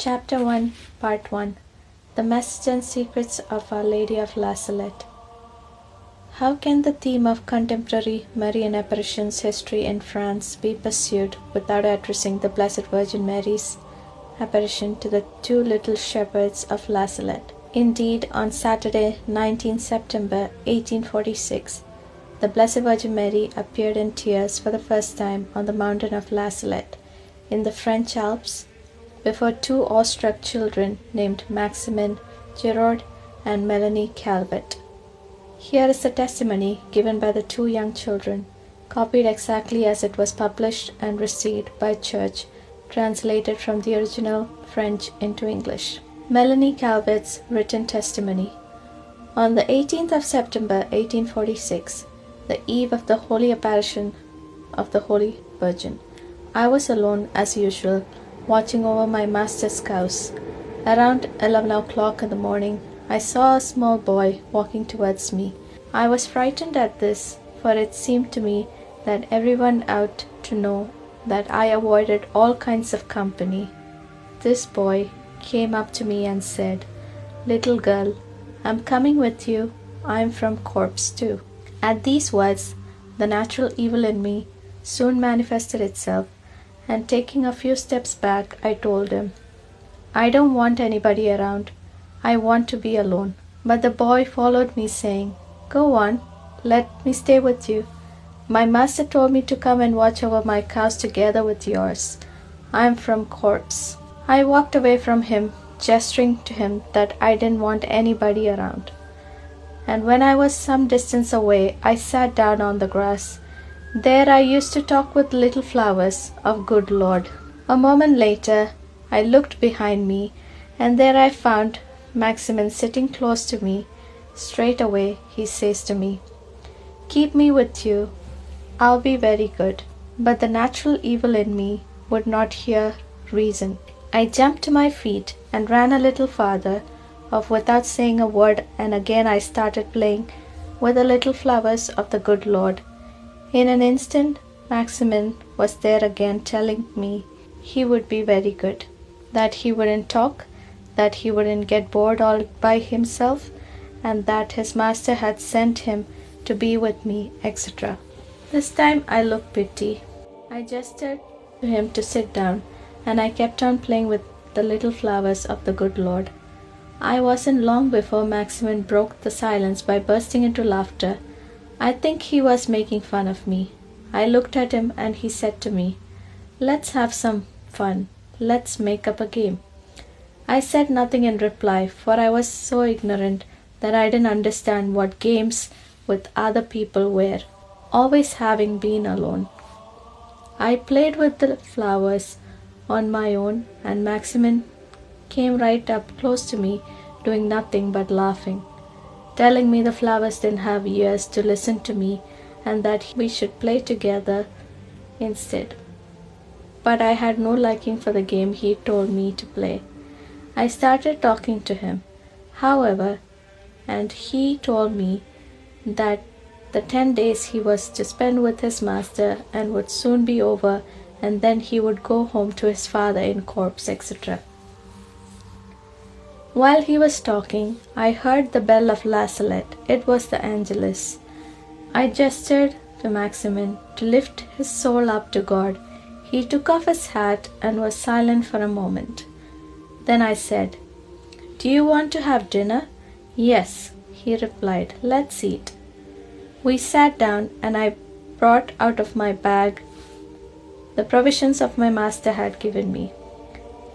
Chapter 1, Part 1 The Message and Secrets of Our Lady of La Salette. How can the theme of contemporary Marian apparitions history in France be pursued without addressing the Blessed Virgin Mary's apparition to the two little shepherds of La Salette? Indeed, on Saturday, 19 September 1846, the Blessed Virgin Mary appeared in tears for the first time on the mountain of La Salette, in the French Alps, before two awestruck children named Maximin Giraud and Melanie Calvet. Here is the testimony given by the two young children, copied exactly as it was published and received by Church, translated from the original French into English. Melanie Calvet's written testimony. On the 18th of September 1846, the eve of the Holy Apparition of the Holy Virgin, I was alone as usual, watching over my master's cows. Around 11 o'clock in the morning, I saw a small boy walking towards me. I was frightened at this, for it seemed to me that everyone ought to know that I avoided all kinds of company. This boy came up to me and said, "Little girl, I'm coming with you. I'm from Corpse too." At these words, the natural evil in me soon manifested itself, and taking a few steps back, I told him, "I don't want anybody around. I want to be alone." But the boy followed me, saying, "Go on, let me stay with you. My master told me to come and watch over my cows together with yours. I am from Corpse." I walked away from him, gesturing to him that I didn't want anybody around. And when I was some distance away, I sat down on the grass. There I used to talk with little flowers of good Lord. A moment later, I looked behind me, and there I found Maximin sitting close to me. Straightway he says to me, "Keep me with you. I'll be very good." But the natural evil in me would not hear reason. I jumped to my feet and ran a little farther off without saying a word, and again I started playing with the little flowers of the good Lord. In an instant, Maximin was there again, telling me he would be very good, that he wouldn't talk, that he wouldn't get bored all by himself, and that his master had sent him to be with me, etc. This time I looked pretty. I gestured to him to sit down, and I kept on playing with the little flowers of the good Lord. I wasn't long before Maximin broke the silence by bursting into laughter. I think he was making fun of me. I looked at him and he said to me, "Let's have some fun. Let's make up a game." I said nothing in reply, for I was so ignorant that I didn't understand what games with other people were, always having been alone. I played with the flowers on my own, and Maximin came right up close to me, doing nothing but laughing, telling me the flowers didn't have ears to listen to me, and that we should play together instead. But I had no liking for the game he told me to play. I started talking to him, however, and he told me that the 10 days he was to spend with his master and would soon be over, and then he would go home to his father in Corpse, etc. While he was talking, I heard the bell of La Salette. It was the Angelus. I gestured to Maximin to lift his soul up to God. He took off his hat and was silent for a moment. Then I said, "Do you want to have dinner?" "Yes," he replied. "Let's eat." We sat down, and I brought out of my bag the provisions of my master had given me.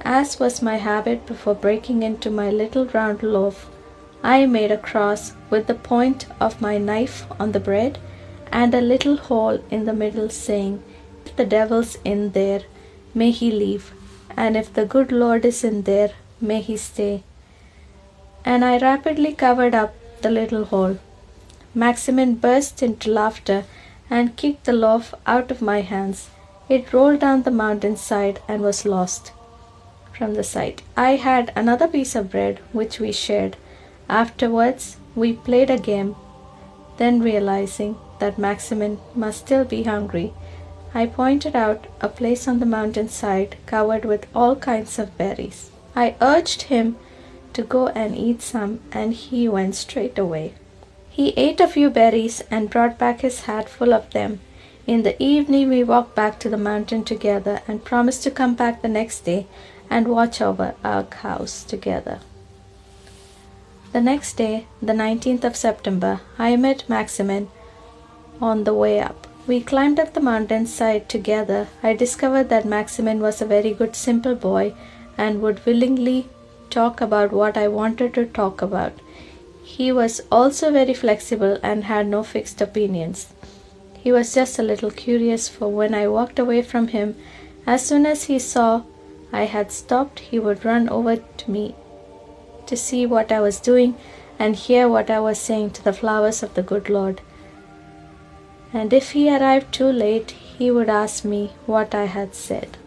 As was my habit before breaking into my little round loaf, I made a cross with the point of my knife on the bread and a little hole in the middle, saying, "If the devil's in there, may he leave, and if the good Lord is in there, may he stay." And I rapidly covered up the little hole. Maximin burst into laughter and kicked the loaf out of my hands. It rolled down the mountain side and was lost from the sight. I had another piece of bread, which we shared. Afterwards, we played a game. Then, realizing that Maximin must still be hungry, I pointed out a place on the mountain side covered with all kinds of berries. I urged him to go and eat some, and he went straight away. He ate a few berries and brought back his hat full of them. In the evening we walked back to the mountain together and promised to come back the next day and watch over our cows together. The next day, the 19th of September, I met Maximin on the way up. We climbed up the mountainside together. I discovered that Maximin was a very good simple boy and would willingly talk about what I wanted to talk about. He was also very flexible and had no fixed opinions. He was just a little curious, for when I walked away from him, as soon as he saw I had stopped, he would run over to me to see what I was doing and hear what I was saying to the flowers of the good Lord. And if he arrived too late, he would ask me what I had said.